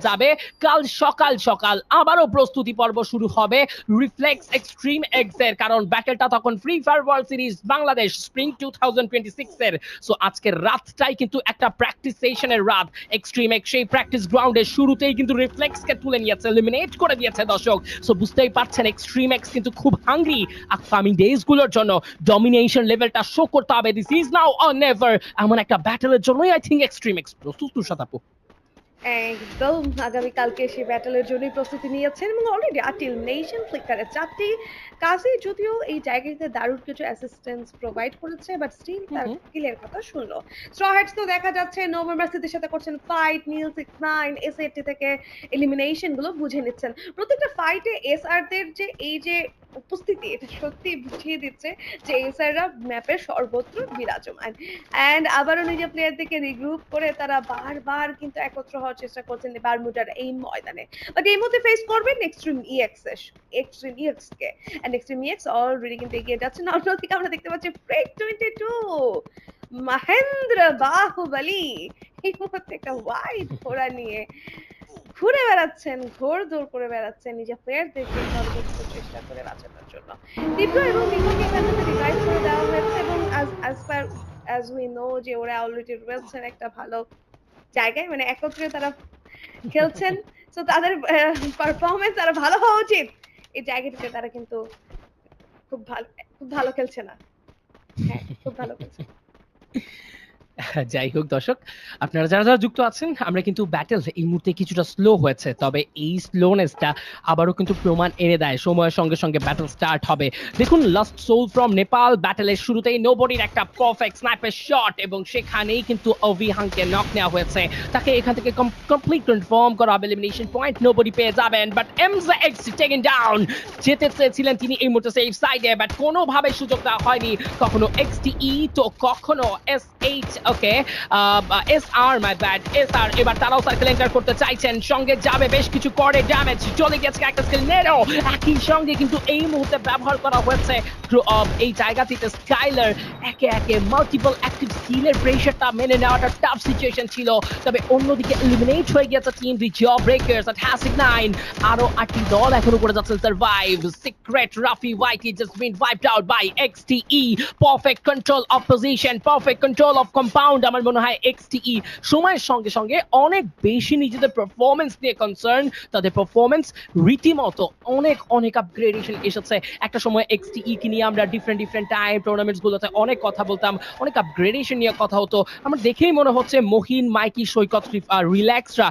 যাবে কাল সকাল সকাল আবারও প্রস্তুতি পর্ব শুরু হবে রিফ্লেক্স এক্সট্রিম এক্স এর, কারণ ব্যাটেলটা তখন free fire world series Bangladesh spring 2026 এর। সো আজকের রাতটাই কিন্তু একটা প্র্যাকটিস সেশনের রাত। এক্সট্রিম এক্স সেই প্র্যাকটিস গ্রাউন্ডে শুরুতেই কিন্তু রিফ্লেক্সকে তুলে নিয়েছে, এলিমিনেট করে দিয়েছে দর্শক। সো বুঝতেই পারছেন এক্সট্রিম এক্স কিন্তু খুব হাংরি আপকামিং ডেজ গুলোর জন্য। ডমিনেশন লেভেলটা শো করতে হবে, this is now or never. এমন একটা ব্যাটেলের জন্যই আই থিঙ্ক এক্সট্রিম এক্স প্রস্তুত। তুষাতাপু একদম আগামীকালকে সেই ব্যাটেলের জন্যই প্রস্তুতি নিয়েছেন এবং অলরেডি আটিল নেশন ফ্লিকারের 4টি কাজে যদিও এই জায়গাতে দারুণ কিছু অ্যাসিস্ট্যান্স প্রোভাইড করেছে, বাট স্টিল তার কিলের কথা শুনলো। স্ট্র হ্যাটস তো দেখা যাচ্ছে নভেম্বর সিটির সাথে করছেন ফাইট, নীল 69 এসএটি থেকে এলিমিনেশন গুলো বুঝে নিচ্ছেন। প্রত্যেকটা ফাইটে এসআর দের যে এই যে উপস্থিতি, এটা সত্যি বুঝিয়ে দিচ্ছে যে এসআররা ম্যাপের সর্বত্র বিরাজমান। অ্যান্ড আবারও নিজের প্লেয়ারদেরকে রিগ্রুপ করে তারা বারবার কিন্তু একত্র হওয়ার চেষ্টা করছেন বারমুডার এই ময়দানে। বাট এই মুহূর্তে ফেস করবেন এক্সট্রিম ইএক্স কে। অ্যান্ড এক্সট্রিম ইএক্স অলরেডি কিন্তু এগিয়ে যাচ্ছেন। অন্যদিকে আমরা দেখতে পাচ্ছি ফ্রেক 22 মহেন্দ্র বাহুবলী এই মুহূর্তে একটা হোয়াইট ঘোড়া নিয়ে ঘুরে বেড়াচ্ছেন, ঘোড়দৌড় করে বেড়াচ্ছেন নিজের প্লেয়ারদেরকে সর্বোচ্চ চেষ্টা করে বাঁচানোর জন্য। তীব্র এবং নিমোকে এখান থেকে রিভাইভ করে দেওয়া হয়েছে এবং as we know যে ওরা অলরেডি রয়েছেন একটা ভালো জায়গায়, মানে একত্রে তারা খেলছেন। তো তাদের পারফরমেন্স আরো ভালো হওয়া উচিত। এই জায়গাটিতে তারা কিন্তু খুব ভালো খেলছে না। হ্যাঁ, খুব ভালো খেলছে। যাই হোক দর্শক, আপনারা যারা যারা যুক্ত আছেন, আমরা কিন্তু ব্যাটেল এই মুহূর্তে কিছুটা স্লো হয়েছে, তবে এই স্লোনেসটা আবারও কিন্তু প্রমাণ এনে দেয় সময়ের সঙ্গে সঙ্গে ব্যাটেল স্টার্ট হবে। দেখুন লাস্ট সোল ফ্রম নেপাল ব্যাটেলের শুরুতেই নোবডির একটা পারফেক্ট স্নাইপার শট এবং সেখানেই কিন্তু অভিহাংকে নক নেওয়া হয়েছে। তাকে এখান থেকে কমপ্লিট কনফার্ম করা হবে, এলিমিনেশন পয়েন্ট নোবডি পেয়ে যাবেন। বাট এমজা এক্স টেকেন ডাউন। যেতে চেয়েছিলেন তিনি এই মুহূর্তে সেফ সাইডে, বাট কোনোভাবে সুযোগ দেওয়া হয়নি। কখনো এক্সটিই তো কখনো SH, okay SR, my bad, SR এবার তারাও সার্কেল এন্টার করতে চাইছেন, সঙ্গে যাবে বেশ কিছু করে ড্যামেজ চলে গেছে একটা স্কিল নেরো। একই সঙ্গে কিন্তু এই মুহূর্তে ব্যবহার করা হয়েছে এই জায়গাটিতে স্কাইলার একে একে মাল্টিপল অ্যাক্টিভ স্কিলের প্রেশারটা মেনে নেওয়াটা টাফ সিচুয়েশন ছিল। তবে অন্যদিকে এলিমিনেট হয়ে গেছে টিম দি জব ব্রেকার্স এট হ্যাসিক 9। আরো 8টি দল এখনো করে যাচ্ছেন সার্ভাইভ। সিক্রেট রাফি ওয়াইটি just been wiped out by এক্সটিই। Perfect control of position, perfect control of compound. আমার মনে হয় এক্সটিই সময়ের সঙ্গে সঙ্গে অনেক বেশি নিজেদের পারফরমেন্স নিয়ে কনসার্ন। তাদের পারফরমেন্স রীতিমতো অনেক অনেক আপগ্রেডেশন এসেছে। একটা সময় এক্সটিই কে নিয়ে আমরা ডিফারেন্ট টাইম টুর্নামেন্টস গুলোতে অনেক কথা বলতাম, অনেক আপগ্রেডেশন নিয়ে কথা হতো। আমার দেখেই মনে হচ্ছে মহিন, মাইকি, সৈকত, রিল্যাক্সরা